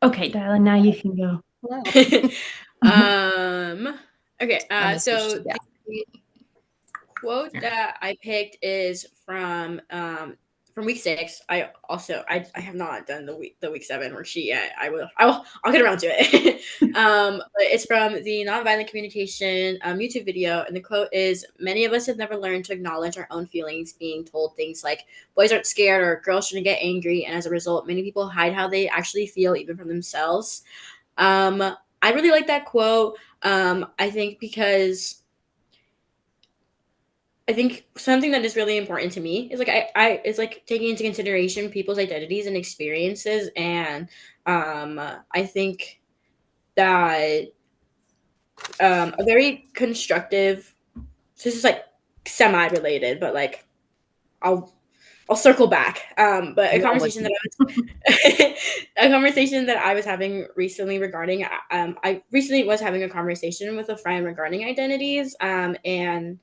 Okay, darling, now you can go. Hello. Okay, I missed what so you got. the quote Yeah. that I picked is from week 6. I have not done the week 7 worksheet yet. I'll get around to it. But it's from the Nonviolent Communication YouTube video, and the quote is, "Many of us have never learned to acknowledge our own feelings, being told things like boys aren't scared or girls shouldn't get angry, and as a result, many people hide how they actually feel even from themselves." Um, I really like that quote. I think because I think something that is really important to me is like it's like taking into consideration people's identities and experiences, and I think that a very constructive. So this is like semi related, but like I'll I'll circle back. But a We all would conversation that be. a conversation that I was having recently regarding I recently was having a conversation with a friend regarding identities. And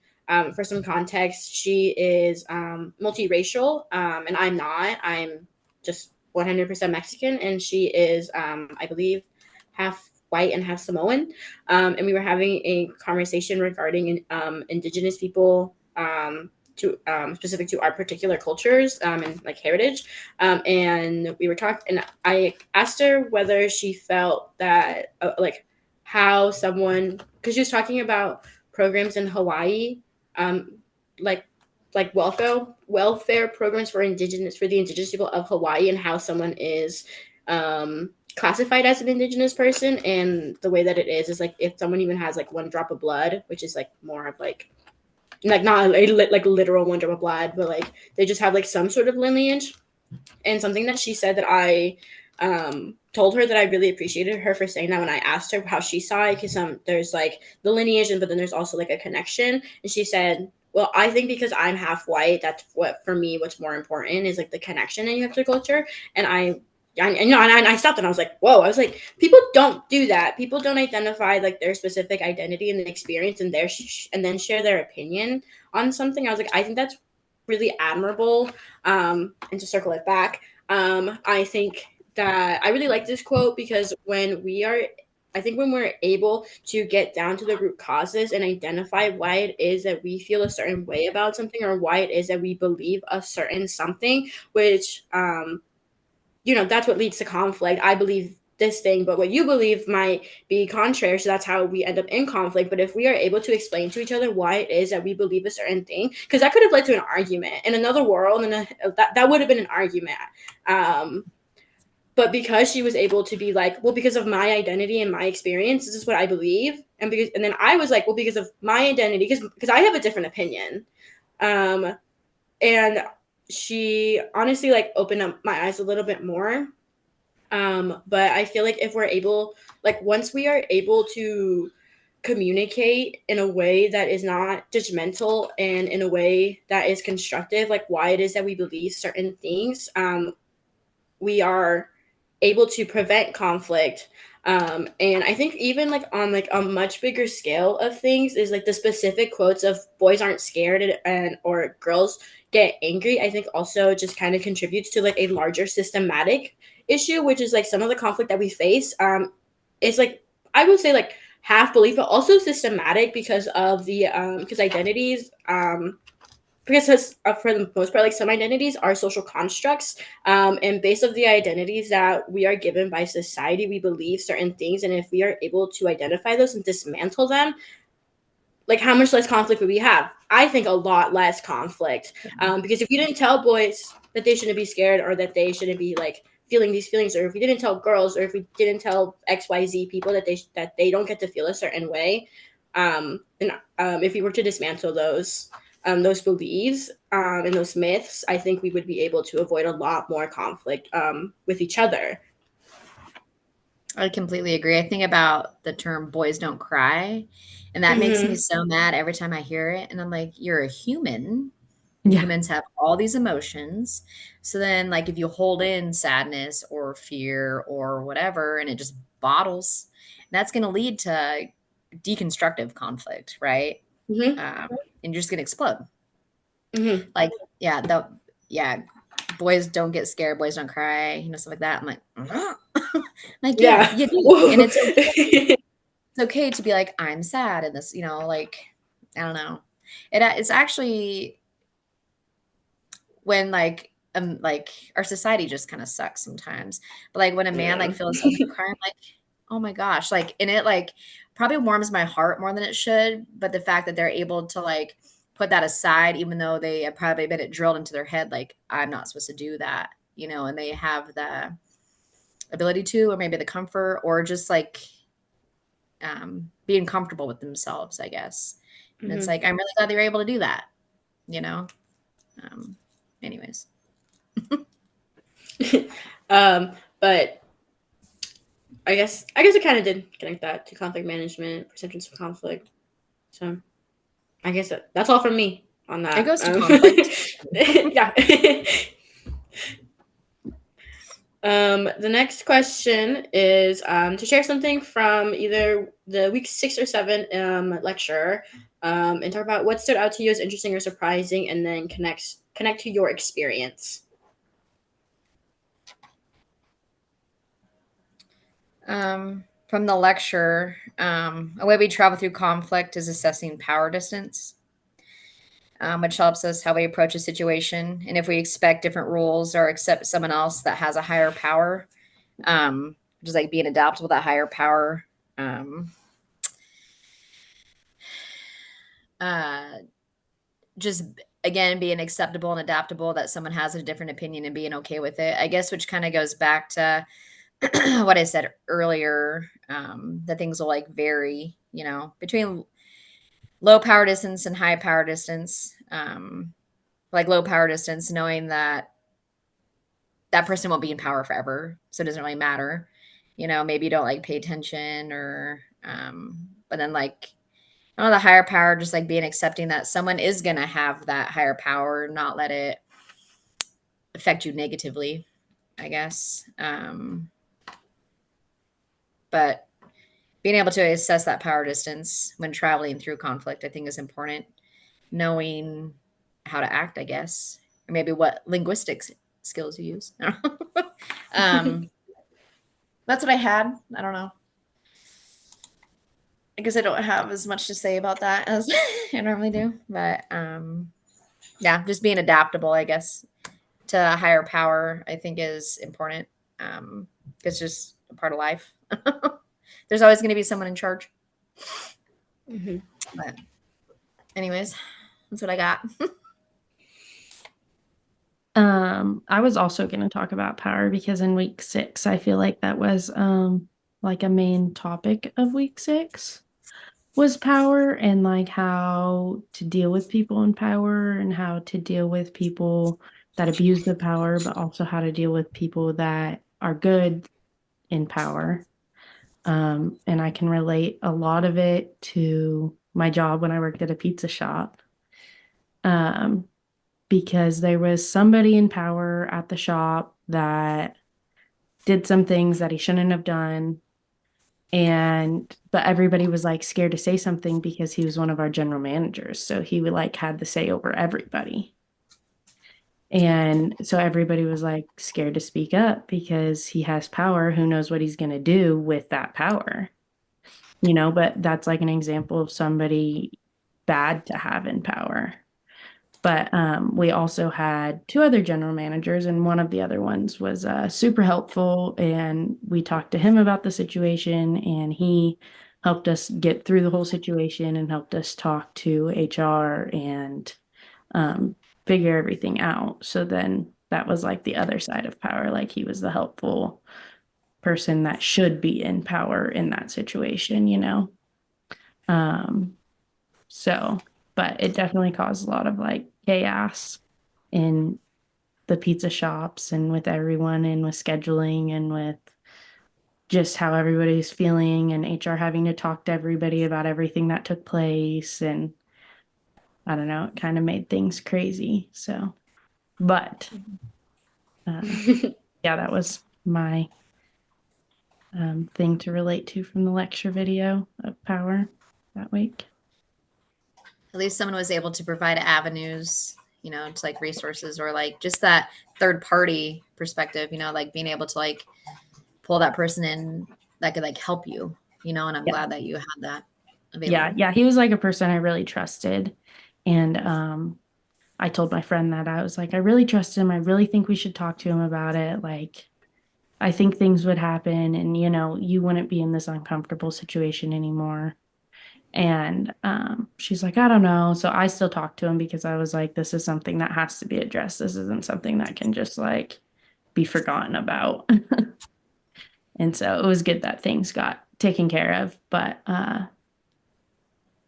for some context, she is multiracial, and I'm not. I'm just 100% Mexican, and she is, I believe, half white and half Samoan. And we were having a conversation regarding indigenous people. To specific to our particular cultures and like heritage, and we were talking, and I asked her whether she felt that like how someone, because she was talking about programs in Hawaii, um, like welfare programs for the indigenous people of Hawaii, and how someone is classified as an indigenous person, and the way that it is like if someone even has like one drop of blood, which is like more of like not like literal one drop of blood, but like they just have like some sort of lineage. And something that she said that I told her that I really appreciated her for saying that when I asked her how she saw it, because there's like the lineage, but then there's also like a connection. And she said, "Well, I think because I'm half white, that's what for me. What's more important is like the connection that you have to culture." And I stopped and I was like, whoa. I was like, people don't do that. People don't identify like their specific identity and experience and and then share their opinion on something. I was like, I think that's really admirable. And to circle it back, I think that I really like this quote because I think when we're able to get down to the root causes and identify why it is that we feel a certain way about something, or why it is that we believe a certain something, which that's what leads to conflict. I believe this thing, but what you believe might be contrary. So that's how we end up in conflict. But if we are able to explain to each other why it is that we believe a certain thing, because that could have led to an argument in another world, and that would have been an argument. Um, but because she was able to be like, well, because of my identity and my experience, this is what I believe, and then I was like, well, because of my identity, because I have a different opinion. Um, and she honestly like opened up my eyes a little bit more. But I feel like if we're able, like once we are able to communicate in a way that is not judgmental and in a way that is constructive, like why it is that we believe certain things, we are able to prevent conflict. And I think even like on like a much bigger scale of things is like the specific quotes of boys aren't scared and or girls get angry. I think also just kind of contributes to like a larger systematic issue, which is like some of the conflict that we face. It's like I would say like half belief, but also systematic because of the because identities because for the most part, like some identities are social constructs, and based of the identities that we are given by society, we believe certain things, and if we are able to identify those and dismantle them, like how much less conflict would we have? I think a lot less conflict, because if you didn't tell boys that they shouldn't be scared or that they shouldn't be like feeling these feelings, or if we didn't tell girls, or if we didn't tell XYZ people that they don't get to feel a certain way, and if we were to dismantle those beliefs and those myths, I think we would be able to avoid a lot more conflict with each other. I completely agree. I think about the term boys don't cry, and that makes me Mm-hmm. so mad every time I hear it. And I'm like, you're a human, and Yeah. humans have all these emotions. So then, like, if you hold in sadness or fear or whatever, and it just bottles, that's going to lead to deconstructive conflict, right? Mm-hmm. And you're just going to explode. Mm-hmm. Like, yeah, yeah, boys don't get scared, boys don't cry, stuff like that. I'm like, Like, Yeah. you do. And it's okay to be like, I'm sad in this, like, I don't know. It's actually when like our society just kind of sucks sometimes. But like when a man like Yeah. feels something cry, I'm like, oh my gosh, like, and it like probably warms my heart more than it should. But the fact that they're able to like put that aside, even though they have probably been it drilled into their head, like I'm not supposed to do that, and they have the ability to, or maybe the comfort, or just like being comfortable with themselves, I guess. And it's Mhm. like, I'm really glad they were able to do that, you know? Um, anyways. But I guess it kind of did connect that to conflict management, perceptions of conflict. So I guess that's all from me on It that. goes to conflict. Yeah. The next question is to share something from either the week 6 or 7 lecture, and talk about what stood out to you as interesting or surprising, and then connect to your experience. From the lecture, a way we travel through conflict is assessing power distance, which helps us how we approach a situation. And if we expect different rules or accept someone else that has a higher power, just like being adaptable to that higher power. Um, uh, just again being acceptable and adaptable that someone has a different opinion and being okay with it, I guess, which kind of goes back to what I said earlier, that things will like vary, between low power distance and high power distance. Like low power distance, knowing that that person won't be in power forever, so it doesn't really matter. Maybe you don't like pay attention, or but then like, I don't know, the higher power, just like being accepting that someone is gonna have that higher power, not let it affect you negatively, I guess. But being able to assess that power distance when traveling through conflict, I think, is important. Knowing how to act, I guess, or maybe what linguistics skills you use. um, that's what I had. I don't know. I guess I don't have as much to say about that as I normally do, but yeah, just being adaptable, I guess, to a higher power, I think, is important. It's just a part of life. There's always going to be someone in charge. Mhm. But anyways, that's what I got. I was also going to talk about power because in week 6, I feel like that was like a main topic of week 6 was power, and like how to deal with people in power and how to deal with people that abuse the power, but also how to deal with people that are good in power. And I can relate a lot of it to my job when I worked at a pizza shop. Um, because there was somebody in power at the shop that did some things that he shouldn't have done. But everybody was like scared to say something because he was one of our general managers. So he would like had the say over everybody. And so everybody was like scared to speak up because he has power. Who knows what he's going to do with that power? But that's like an example of somebody bad to have in power. But we also had 2 other general managers, and one of the other ones was super helpful. And we talked to him about the situation, and he helped us get through the whole situation and helped us talk to HR and figure everything out. So then that was like the other side of power. Like he was the helpful person that should be in power in that situation. Um, so, but it definitely caused a lot of like chaos in the pizza shops and with everyone and with scheduling and with just how everybody's feeling and HR having to talk to everybody about everything that took place. And I don't know, it kind of made things crazy. So, but yeah, that was my thing to relate to from the lecture video of power that week. At least someone was able to provide avenues, to like resources, or like just that third party perspective, like being able to like pull that person in that could like help you, and I'm Yeah. glad that you had that available. Yeah, he was like a person I really trusted. And I told my friend that I was like, I really trust him. I really think we should talk to him about it. Like, I think things would happen and, you wouldn't be in this uncomfortable situation anymore. And she's like, I don't know. So I still talk to him because I was like, this is something that has to be addressed. This isn't something that can just like be forgotten about. And so it was good that things got taken care of. But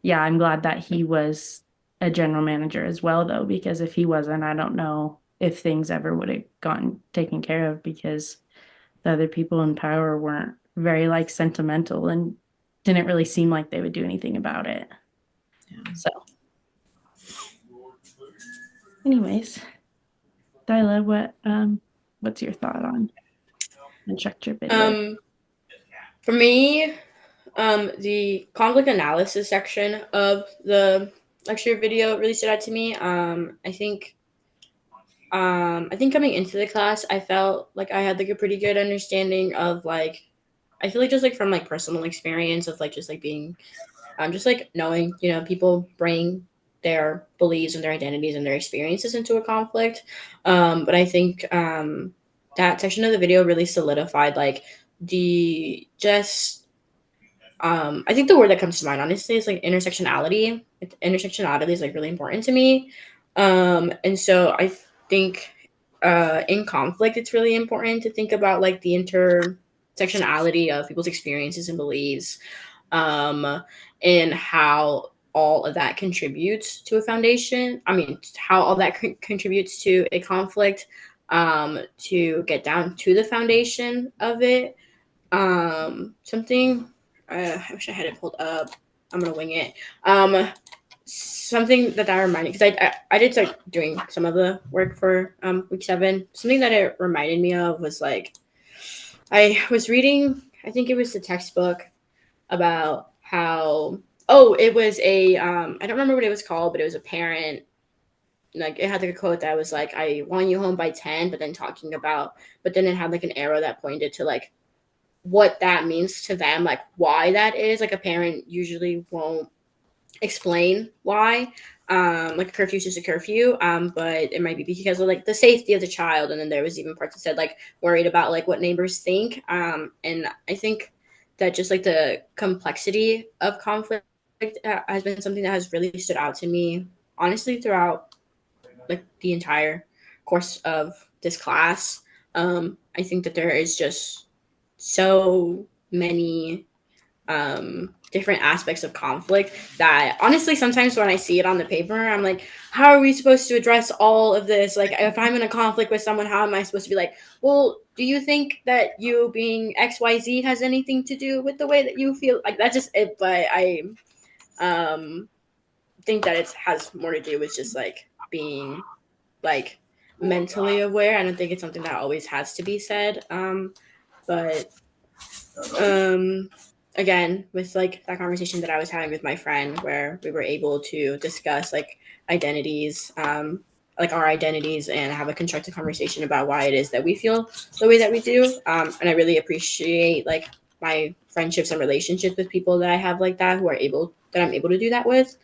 yeah, I'm glad that he was a general manager as well, though, because if he wasn't, I don't know if things ever would have gotten taken care of because the other people in power weren't very like sentimental and didn't really seem like they would do anything about it. Yeah. So, anyways, Dyla, what's your thought on Unstructured video? For me, the conflict analysis section of the lecture video really stood out to me. I think coming into the class, I felt like I had like a pretty good understanding of like, I feel like just like from like personal experience of like just like being, just like knowing, people bring their beliefs and their identities and their experiences into a conflict. But I think that section of the video really solidified like the just I think the word that comes to mind, honestly, is like intersectionality. Intersectionality is like really important to me. And so I think in conflict, it's really important to think about like the intersectionality of people's experiences and beliefs, and how all of that contributes to a foundation. I mean, how all that contributes to a conflict, to get down to the foundation of it. Something I wish I had it pulled up. I'm gonna wing it. Something that reminded, because I did start doing some of the work for week 7. Something that it reminded me of was like I was reading. I think it was the textbook about how. Oh, it was a. I don't remember what it was called, but it was a parent. Like it had like a quote that was like, "I want you home by 10," but then it had like an arrow that pointed to like what that means to them, like why that is. Like a parent usually won't explain why. Like a curfew is just a curfew, but it might be because of like the safety of the child. And then there was even parts that said like worried about like what neighbors think. And I think that just like the complexity of conflict has been something that has really stood out to me, honestly, throughout like the entire course of this class. I think that there is just so many different aspects of conflict that honestly sometimes when I see it on the paper, I'm like, how are we supposed to address all of this? Like if I'm in a conflict with someone, how am I supposed to be like, well, do you think that you being XYZ has anything to do with the way that you feel? Like that's just it. But I think that it has more to do with just like being like mentally aware. I don't think it's something that always has to be said. But again, with like that conversation that I was having with my friend where we were able to discuss like identities, like our identities, and have a constructive conversation about why it is that we feel the way that we do. And I really appreciate like my friendships and relationships with people that I have like that that I'm able to do that with.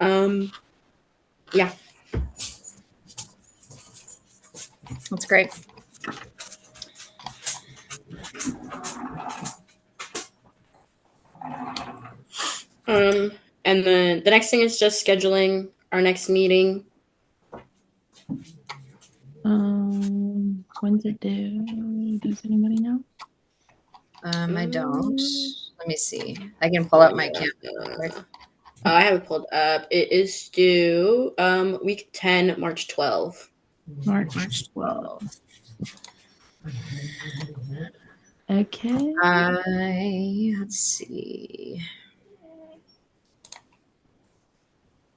Yeah. That's great. And then the next thing is just scheduling our next meeting. When's it due? Does anybody know? I don't. Let me see. I can pull up my calendar. I have it pulled up. It is due week 10, March 12th. March 12th. Okay. Let's see.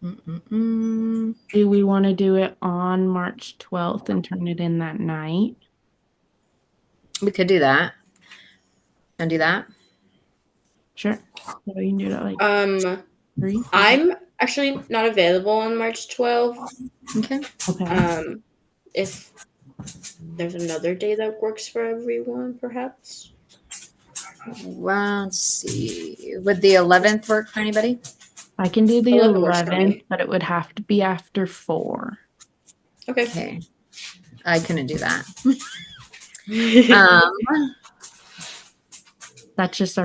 Mm-mm-mm. Do we want to do it on March 12th and turn it in that night? We could do that. And do that. Sure. So we can do it at like 3. I'm actually not available on March 12th. Okay. If there's another day that works for everyone, perhaps. Well, let's see. Would the 11th work for anybody? I can do the 11 works for 11th, me. but it would have to be after 4. Okay. Okay. I couldn't do that. That's just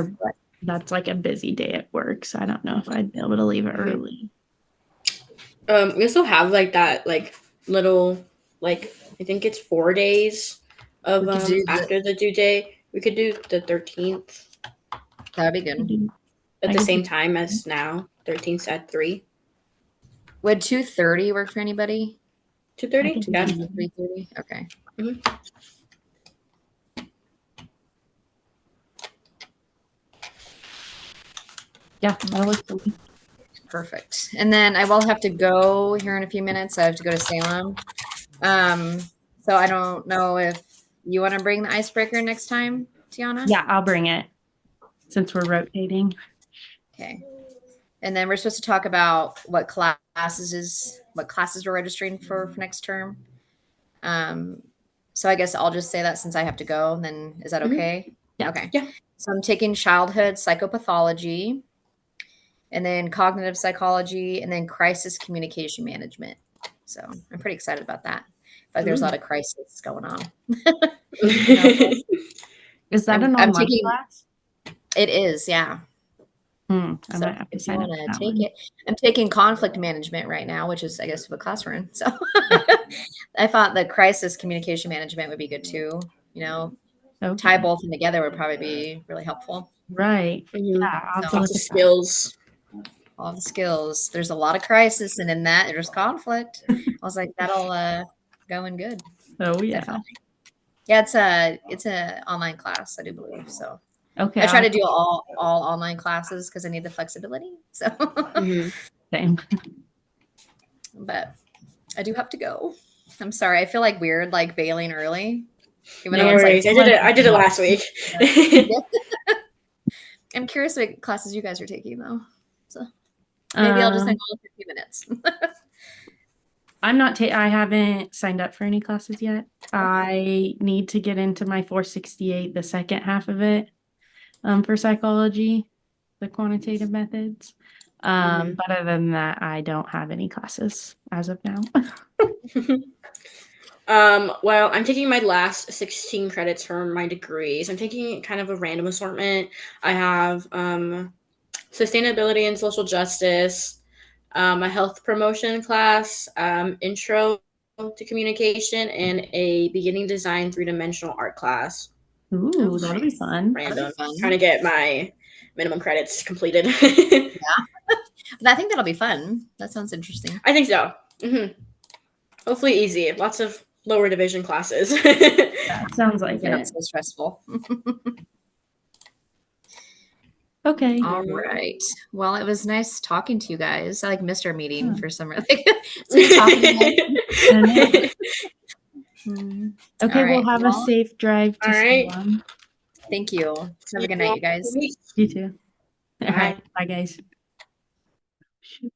that's like a busy day at work, so I don't know if I'd be able to leave it early. We still have like that little I think it's 4 days of We could do after the due date. We could do the 13th That'd be good. at I the could same do- time as now. 13th at 3. Would 2:30 work for anybody? 2:30? I can Yeah. do 3:30? Okay. Yeah, that works for me. Perfect. And then I will have to go here in a few minutes. I have to go to Salem. So I don't know if you want to bring the icebreaker next time, Tiana? Yeah, I'll bring it since we're rotating. Okay. And then we're supposed to talk about what classes we're registering for next term. So I guess I'll just say that since I have to go, and then is that okay? Yeah. Okay. Yeah. So I'm taking childhood psychopathology, and then cognitive psychology, and then crisis communication management. So I'm pretty excited about that. I feel like there's a lot of crisis going on. Is that an I'm online taking- class? It is, yeah. I So might have to if you sign up want for to that take one. it, I'm taking conflict management right now, which is, I guess, what class we're in. So I thought the crisis communication management would be good too. You know, Okay. tie both of them together would probably be really helpful. Right. Yeah, I'll have to Lots look Lots of at that. skills. All the skills. There's a lot of crisis, and in that there's conflict. I was like, that'll go in good. Oh yeah. Definitely. Yeah, it's a online class, I do believe. So Okay. I try to do all online classes because I need the flexibility. So, Same. but I do have to go. I'm sorry. I feel like weird, like bailing early. Even No though it's worries. like, I did it last week. I'm curious what classes you guys are taking though. So maybe I'll just hang on for a few minutes. I'm not. I haven't signed up for any classes yet. I need to get into my 468, the second half of it, for psychology, the quantitative methods. But other than that, I don't have any classes as of now. Well, I'm taking my last 16 credits for my degrees. I'm taking kind of a random assortment. I have sustainability and social justice, a health promotion class, intro to communication, and a beginning design 3-dimensional art class. Ooh, that'll be fun. Random. Fun. Trying to get my minimum credits completed. I think that'll be fun. That sounds interesting. I think so. Hopefully easy. Lots of lower division classes. Yeah, sounds like Not it. so stressful. Okay. All right. Well, it was nice talking to you guys. I like missed our meeting Yeah. for some reason. It's good talking to you. Okay, All we'll right, have a well, safe drive to all right. Salem. Thank you. Have a good night, you guys. You too. All Bye. right. Bye, guys. Shoot.